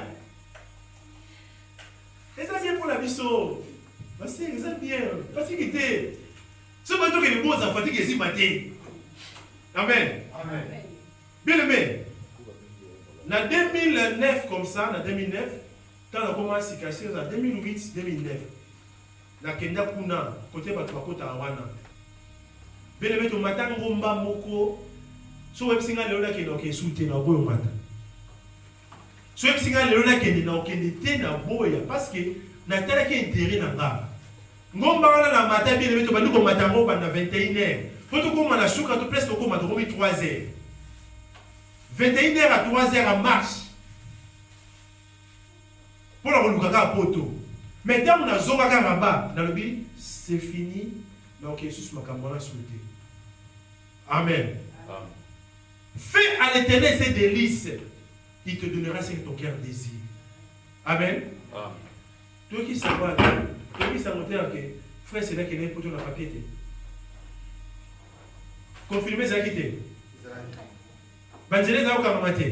Et ça vient pour la biso. Parce que ça bien. Parce que était ce matin que les beaux enfants qui ici matin. Amen. Amen. Bien aimé. En 2009 comme ça, en 2009, quand on a commencé à se casser en 2008, 2009. Na kenda kuna côté bato bakota wana. Bien aimé to matin ngomba moko. So web singa lelo na kenda ke soute na boyo mata. So web singa lelo na kenda na okende te na boya parce que na tala ki intérêt na nga. Ngomba wana na matin bien aimé to bandi ko matango banda 21h. Faut to koma na suka to presque koma to 3h. 21h à 3h en marche. Pour la relukaka à poto. Maintenant, on a zongaka là-bas. Dans le but, c'est fini. Donc, Jésus m'a cambré souhaité. Amen. Amen. Fais à l'Éternel ses délices. Il te donnera ce que ton cœur désire. Amen. Amen. Toi qui savoir, toi qui savoir que frère, c'est là qu'il est pour ton papier. Confirmez ça qui était. Banzele za ukamate.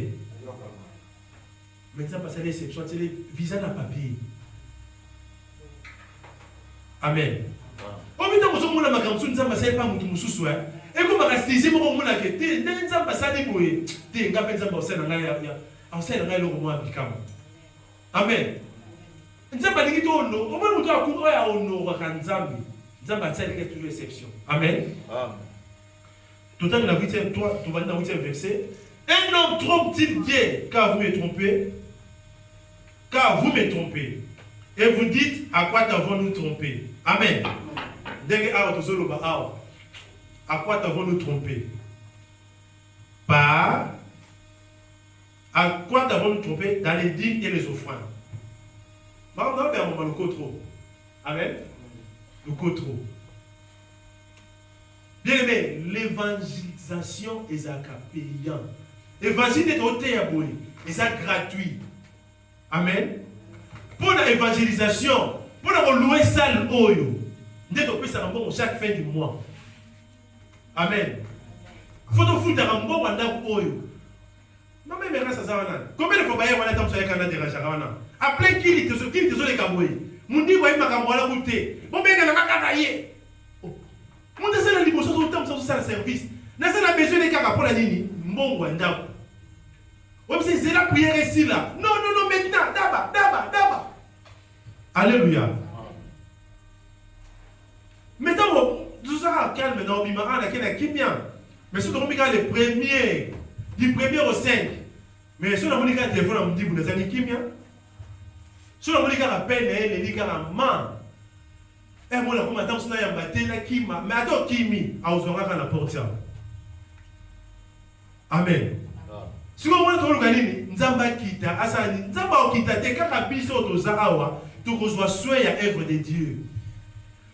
Maintenant passer l'exception, c'est les visas na papier. Amen. Au moment où on a ma campagne, nous avons passé par mutu mususu. Et comme on a saisi mon mot là que t'es, nous avons passé des bois. T'es ngapé nous avons passé dans la on sait dans la logo moi bikam. Amen. Nous avons pas dit tout non. Au moment où tu as couru à honor à Nzambi, nous avons passé avec toute exception. Amen. Amen. Tout à l'heure, tu vas dans le 8e verset. Un homme trompe-t-il Dieu car vous me trompez? Car vous me trompez. Et vous dites, à quoi t'avons-nous trompé? Amen. À quoi t'avons-nous trompé? Pas. À quoi t'avons-nous trompé? Dans les dîmes et les offrandes. Le côtro. Amen. Le côtro. Bien aimé, l'évangélisation est payant. L'évangile est au théâtre et c'est gratuit. Amen. Pour l'évangélisation, pour louer salle oyo, nous devons faire un bon chaque fin du mois. Amen. Faut te foutre un bon pendant oyo. Non mais merci à ça. Combien de fois on a tant de dérange à après qui te les kaboué. Mon dit ouais ma kambola goûter. Bon ben na makataye. Mon descend la liboso tout temps sur ça service. N'a ça besoin de kaka pour la nini. Mbongo ndako. Ouais c'est la prière ici là. Non maintenant, d'aba. Alléluia. Maintenant, tout ça calme, non, mais mais si on regarde les premiers, du premier au 5, mais si on regarde le téléphone, on me dit, vous n'avez pas kimia. Si on regarde la peine, elle est la main. Et moi, là, comme attends, on a battu la kima, mais attends, kimi, à Ozoraka la porte. Amen. Si on regarde le Ganini, Nzamba kita, Asani, Nzamba kita, te kaka biso to zaawa, tu reçois soin à œuvre de Dieu.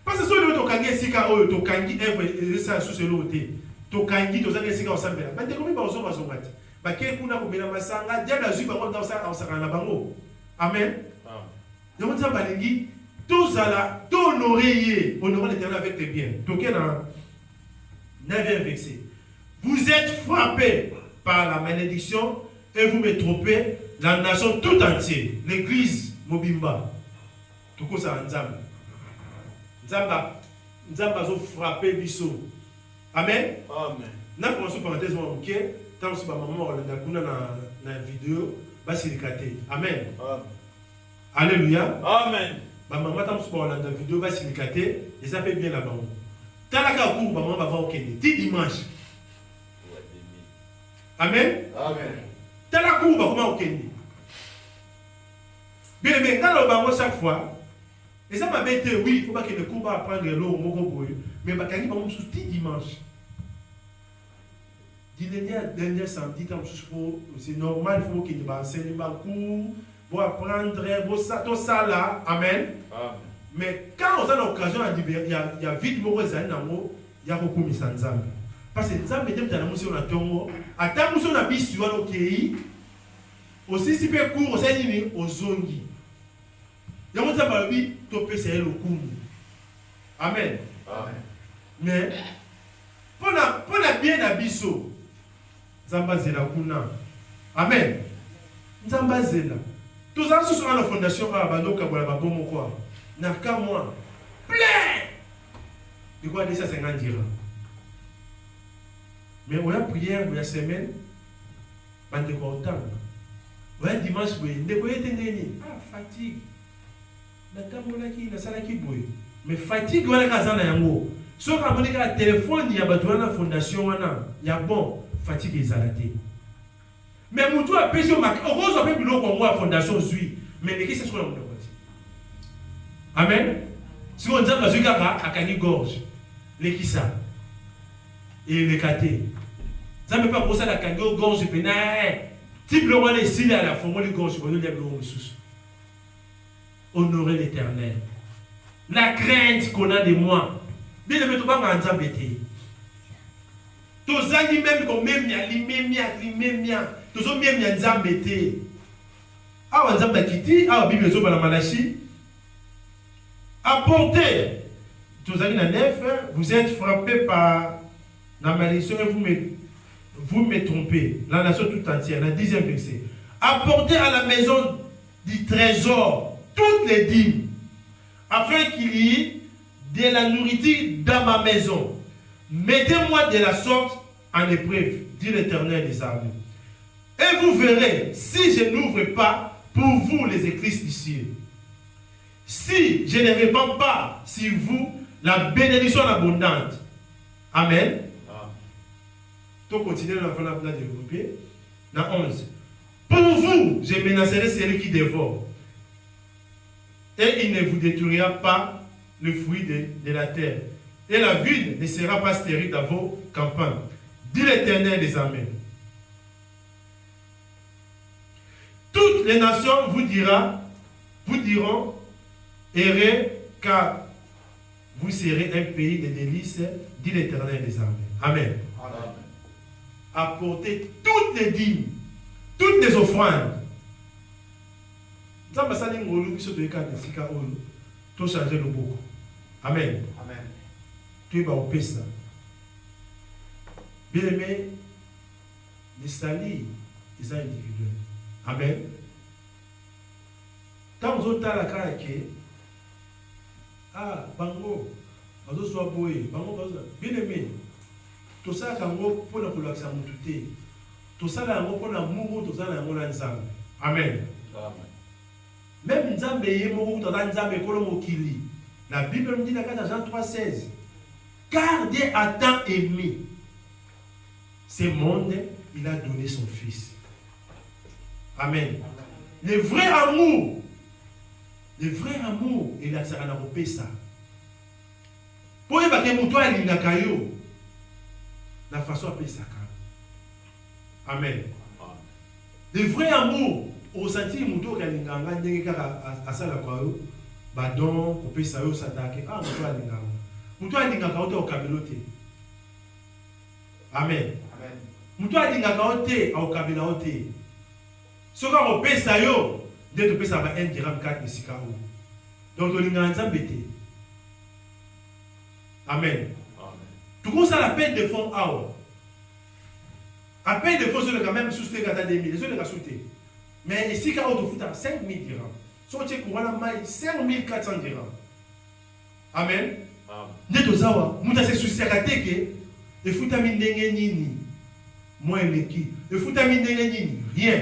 Parce que si on a kangi sika oyo to kangi œuvre de ça sous ce loté, to kangi to zanga sika osambela. Ba te komi ba ozo bazongati. Ba ke kuna ko bela masanga, diable azui bango dans ça osaka na bango. Amen. Donc on Nzamba lingi tous ala to honorer l'Éternel avec tes biens. Donc dans 9e verset. Vous êtes frappés par la malédiction et vous me trompez la nation tout entière, l'église Mobimba. Tout ça Nzamba. Nzamba zo frappé biso. Amen. Amen. Na commençons parenthèse moi OK, tant que maman on a kuna na vidéo basi likate. Amen. Alléluia. Amen. Ba maman tant que on a na vidéo basi likate, et ça fait bien là-bas. Talaka cour maman va voir Kenya. Dimanche. Amen. Amen. Talaka cour comment au Kenya. Bien mais quand on va chaque fois et ça m'a bête, oui, il ne faut pas que le cours va apprendre l'eau au mais il va gagner par exemple dimanche. Dernier samedi, c'est normal, il faut qu'il y ait un enseignement cours, pour apprendre, tout ça là, amen. Mais quand on a l'occasion, il y a vite, il y a beaucoup de Nzambe. Parce que Nzambe, il y a des gens qui ont à tant que on a bis sur le pays, aussi si peu cours, c'est une aux zongi. Il y a des gens qui ont fait le coup. Amen. Mais, pour la bien d'abisso, Nzamba Zela Kuna. Amen. Nzamba Zela. Tous ceux qui sont à la fondation, n'a qu'à moi. Plein de quoi 250 dirhams. Mais on a prière, on a semaine, on a content. On a dimanche, on a fatigue. Mais fatigue, on a kazana yango. Si on a un téléphone, il y a la fondation, il y a bon, fatigue est salaté. Mais mon tour a payé au marqué. On rose un peu plus long qu'on voit la fondation suit. Mais qu'est-ce que c'est qu'on a? Amen. Si on dit que je à Kani Gorge, les qui ça et les catés. Ça ne peut pas pour ça la Kani Gorge, je peux type le roi les signes à la forme de gorge, on le honorer l'Éternel. La crainte qu'on a de moi. Bien le mettre pas en embêté. Tous amis même comme même mia, tous autres même mia embêté. Ah on zamba kiti, ah Bible zo la Malachi. Apportez. Tous amis dans 9, vous êtes frappés par la malédiction et vous me trompez. La nation tout entière, la 10e verset. Apportez à la maison du trésor toutes les dîmes, afin qu'il y ait de la nourriture dans ma maison. Mettez-moi de la sorte en épreuve, dit l'Éternel des armées. Et vous verrez, si je n'ouvre pas pour vous les écluses du ciel, si je ne répands pas sur vous la bénédiction abondante. Amen. Donc, continuez dans la développer. Dans 11. Pour vous, je menacerai celui qui dévore. Et il ne vous détruira pas le fruit de la terre. Et la ville ne sera pas stérile dans vos campagnes. Dit l'Éternel des armées. Toutes les nations vous diront, errez, car vous serez un pays de délices, dit l'Éternel des armées. Amen. Amen. Apportez toutes les dîmes, toutes les offrandes. Ça va s'aller au qui de cas de Sika Olo. Tout changer le beaucoup. Amen. Amen. Tu vas au pesa. Bien aimé, les salis, ils sont individuels. Amen. Quand vous êtes à la carrière, ah, bango, bango soit boé, bango, bien aimé. Tout ça, quand pour la couleur, tout ça, là, pour la mourou, tout ça, là, on a ensemble. Amen. Même Nzambe Yemoro, Nzambe Kolomokili. La Bible nous dit dans Jean 3,16. Car Dieu a tant aimé ce monde, il a donné son Fils. Amen. Le vrai amour, il a ça ça. Pour que quelqu'un l'ingaka yo, la façon appeler ça. Amen. Le vrai amour, au senti muto kalinganga ndenge kaka asala kwa yo, ba don ko pesa yo satake. Ah muto alinganga. Muto alingaka ote okabelote. Amen. Amen. Muto alingaka ote okabela ote. Soka ko pesa yo, de to pesa ba 1 dirham 4 esika o. Donc to linganga Nzambe te. Amen. Tout comme ça la peine de fonds à la peine de fonds c'est quand même sous les gars 2000, c'est le cas sauté. Mais ici quand on te fout à 5000 dirhams. Si on tient courant la maille 5400 dirhams. Amen. Neto zawa, muta se souci à que et fout à mine nini. Moi et l'équipe. Et fout à mine nini, rien.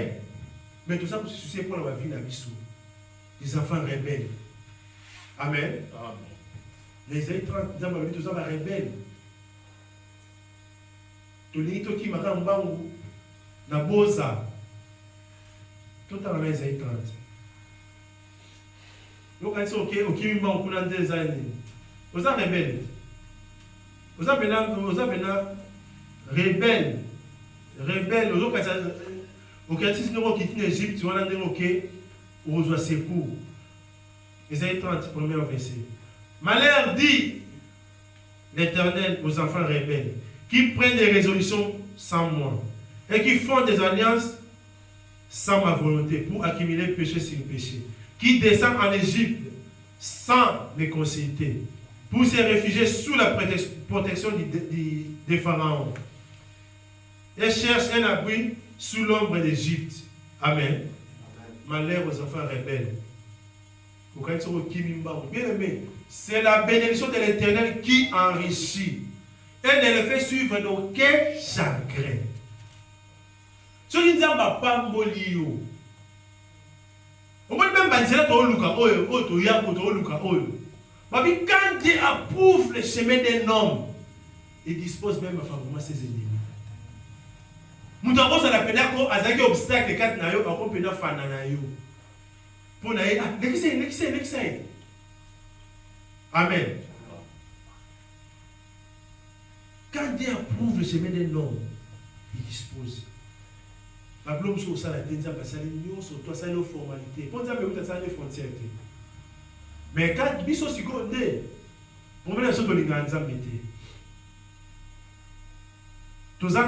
Mais tout ça pour se soucier pour la vie la bisou. Les enfants rebelles. Amen. Amen. Les Isaïe 30, nous avons tout ça va rebelle. Tout le monde qui m'a rambangu na bosa. Tout à l'heure Isaïe 30. Donc quand c'est ok m'a on connaît des années. Vous êtes rebelle. Vous êtes maintenant rebelle. Rebelle. Vous êtes quand ok si nous quittons l'Égypte, tu vas aller ok au reçoit secours. Isaïe 30 premier verset. Malheur dit l'Éternel aux enfants rebelles, qui prennent des résolutions sans moi, et qui font des alliances sans ma volonté, pour accumuler péché sur péché, qui descendent en Égypte sans me consulter, pour se réfugier sous la protection des pharaons, et cherchent un abri sous l'ombre d'Égypte. Amen. Malheur aux enfants rebelles. Bien aimé, c'est la bénédiction de l'Éternel qui enrichit et ne le fait suivre d'aucun chagrin. Ce qui dit pas molio. Au moins même quand Dieu approuve le chemin d'un homme, il dispose même favorablement ses ennemis. Nous avons ça la peine à un obstacle quand nous avons peine à faire pour next. Amen. Quand Dieu approuve le chemin d'un homme, il dispose. La blôme sur ça, la tension, parce que l'union sur toi, ça, c'est une formalité. Pour dire, mais ça, c'est une frontière. Mais quand il y a un seconde, pour me dire, c'est une grande amitié. Tout ça,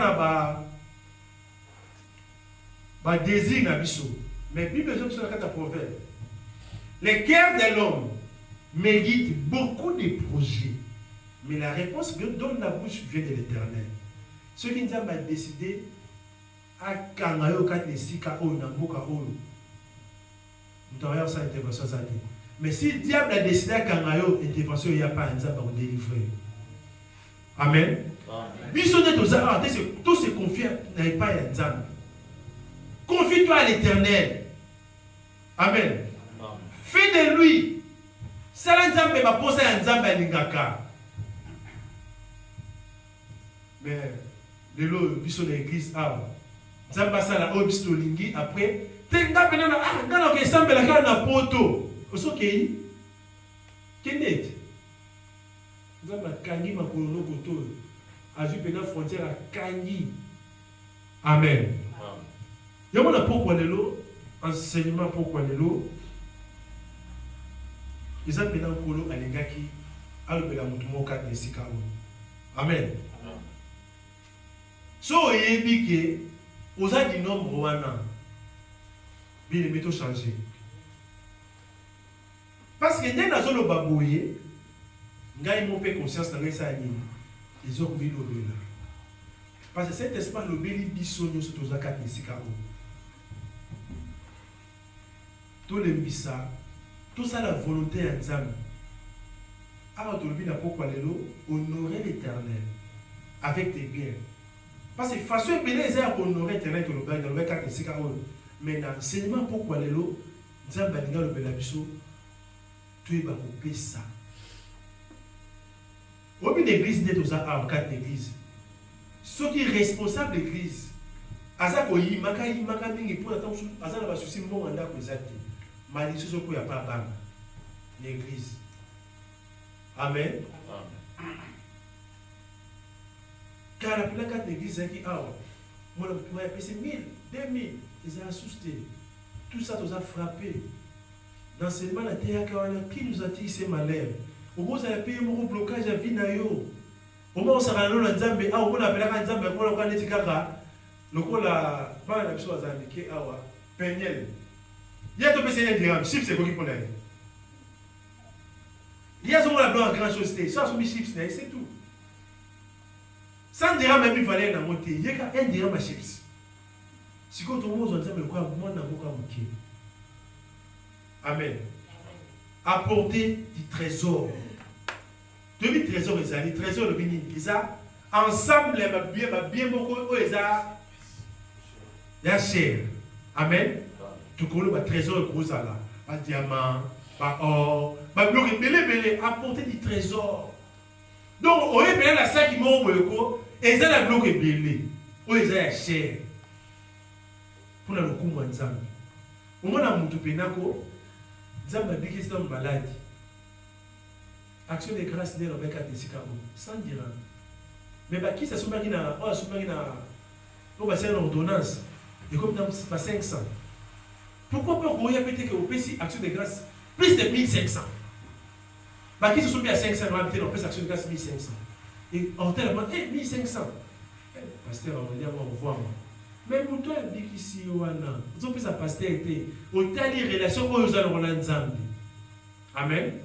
n'a désir, n'a biso. Mais puis, besoin de ce que tu as proverbe. Le cœur de l'homme médite beaucoup de projets. Mais la réponse que donne la bouche vient de l'Éternel. Ce qui nous a décidé à Kangayo Katnesika ou Namboka ou nous avons ça intervention. Mais si le diable a décidé à Kangayo intervention, il n'y a pas un diable à vous délivrer. Amen. Tout se confie n'a pas un diable. Confie-toi à l'Éternel. Amen. Fais de lui. Sala nzambe va poser un nzambe à l'ingaka. Mais le lot biso de l'église a nzamba sala o biso lingi après tenga penana ngana ke sambe la kana poto osokei kenet nzamba kangi makolo koto azu pena frontière à kangi. Amen. Yamona pourquoi le lot enseignement pourquoi le lot ils ont pena kolo alingaki alobela mutu moka nesika o. Amen. So yebi ke oza di nombre wana bien meto changer parce que dès nazolo baboye ngai mo pe conscience na ngesa nini ils ont mis lobela parce que cet espace lobeli biso nyo soto za kat nesika o tout le mbisa tout ça la volonté ya Nzambe. Alors tu le pourquoi honorer l'Éternel avec tes biens. Parce que façon beleza à honorer l'Éternel dans le 4 mais dans l'enseignement pourquoi Nzamba linga le belabiso, tu es bako pesa. Au milieu d'église, n'est aux quatre d'église. Ceux qui sont responsables d'église, azako yi maka mingi pour attendre azana ba souci mo anda ko ezate. Mali so ko ya pa banga. L'église. Amen. Car la plaque d'église qui a moi le pouvoir passer 1000, 2000, ils ont assusté. Tout ça nous a frappé. L'enseignement la terre qui nous a dit ces malheurs. Au moins ça a payé mon blocage à vie na yo. Au moins on s'arrête dans Nzambe, ah on appelle la Nzambe, on a dit kaka. Le coup la pas la chose à indiquer awa pegnel. Il y a deux personnes qui diront chips c'est quoi qui prend. Il y a souvent la blanc grand chose ça sont chips c'est tout. Sans dire même il fallait la monter, il y a un dirham à chips. Si quand on mange Nzambe le quoi moi na boka moké. Amen. Apporter du trésor. Demi trésor les trésor le béni ils a ensemble les bien beaucoup ils a la chair. Amen. Tout comme le trésor gros là, pas diamant, pas or, pas bloc belé apporter du trésor. Donc on est bien la sac qui m'a et ça la bloc belé. Oh ils a la chair. Pour le coup moi Nzambe. Au moins na mutu penako Nzambe dit que c'est un malade. Action de grâce n'est pas de Sikabo, sans dire. Mais qui ça soumari na on va faire une ordonnance. Et comme dans 500. Pourquoi pas qu'on y a pété que au PC action de grâce plus de 1500. Qui se sont mis à 500, on va péter dans action de grâce 1500. Et en tellement 1500. Pasteur, on va dire on voit moi. Mais pour toi, il dit ici, Oana. Vous avez sa pasteur été. Au tali relation que nous allons en Nzambe. Amen.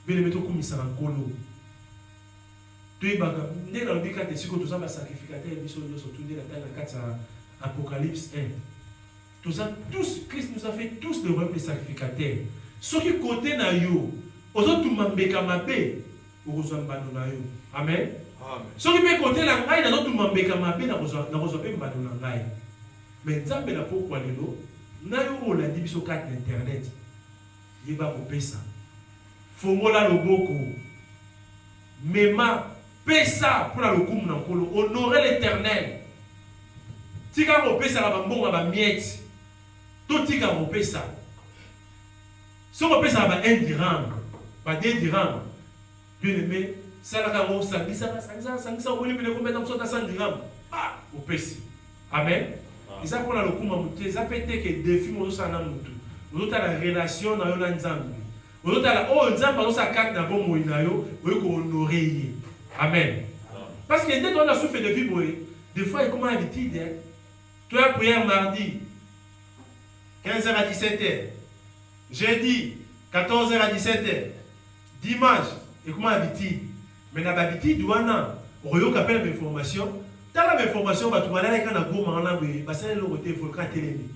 Bien mettons comme ça en colo. Tu es baga. Dès dans le cas de ce que nous avons sacrificateur, nous sommes surtout dans la 4 Apocalypse 1. Tous, Christ nous a fait tous le rôle de sacrificateur. Ceux qui côté na yo, aux autres mambeka mabé, aux autres na yo. Amen. Ceux qui peuvent côté la ngai, na autres mambeka mabé na autres mbano na ngai. Mais Nzambe na pourquoi lelo, na yo on l'a dit sur 4 internet. Yeba ko pesa. Fongola loboko. Mema pesa pour la lokum na kolo, honorer l'Éternel. Tika ko pesa la bambonga ba miette. Tout tika ko pesa. Si on pesa ba 1 dirham, pas 2 dirhams. Bien aimé, ça la ka ça on lui met combien de 100 dirhams. Ah, au pesa. Amen. Et ça pour la lokum na mutu, ça peut être que défi mo ça na mutu. Nous avons la relation na yo na Nzambe. Nous avons la Nzambe dans sa carte na bon moina yo, ko honorer. Amen. Parce que dès qu'on a souffert de vie, des fois, il commence à habitude. Tu as prière mardi, 15h à 17h. Jeudi, 14h à 17h. Dimanche, il commence à habitude. Mais dans l'habitude, on a appelle l'information. Dans l'information, tu vas aller dans la gomme, on a le volcan télémi.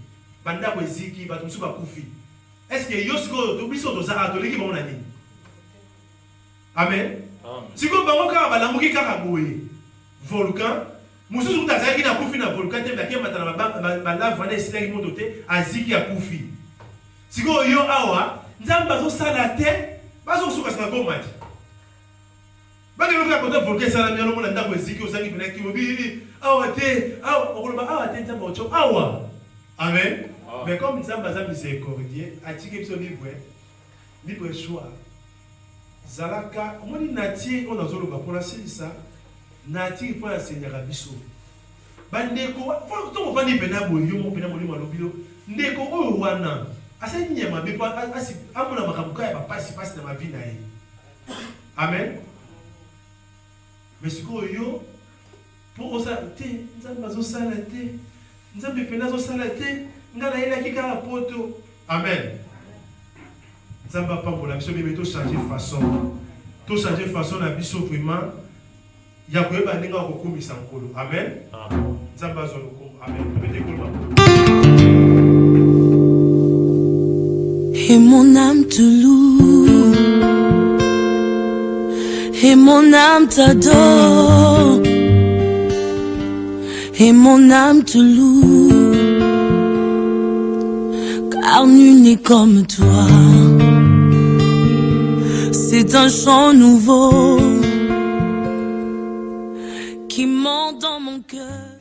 Banda Ziki, Batumsuba Koufi. Est-ce que Yosko, tu oublies son dos à qui va en année? Amen. Si vous avez un volcan, vous avez un volcan, Aziki a Koufi. Si vous avez un volcan, vous avez un volcan. Amen. Mais comme nous sommes miséricordieux, attirer ce libre choix. Zalaka, on dit nati, on a zolo pour la ça. Nati pour la Seigneur Abisso. Bandeko, faut on va dire penabo yo, penabo li malobilo. Ndeko o wana. Asa nyama be pa asi amona makabuka ya papa si passe dans ma vie na ye. Amen. Mais ce que yo pour ça te, nzamba zo sala te. Nzambe penazo sala te, ngala ila kika poto. Amen. Nzamba pambola biso be to changer façon. To changer façon na biso vraiment. Ya ko eba ndinga ko kumisa nkolo. Amen. Amen. Nzamba zo loko. Amen. Et mon âme te loue, et mon âme t'adore, et mon âme te loue, car nul n'est comme toi. C'est un chant nouveau qui monte dans mon cœur.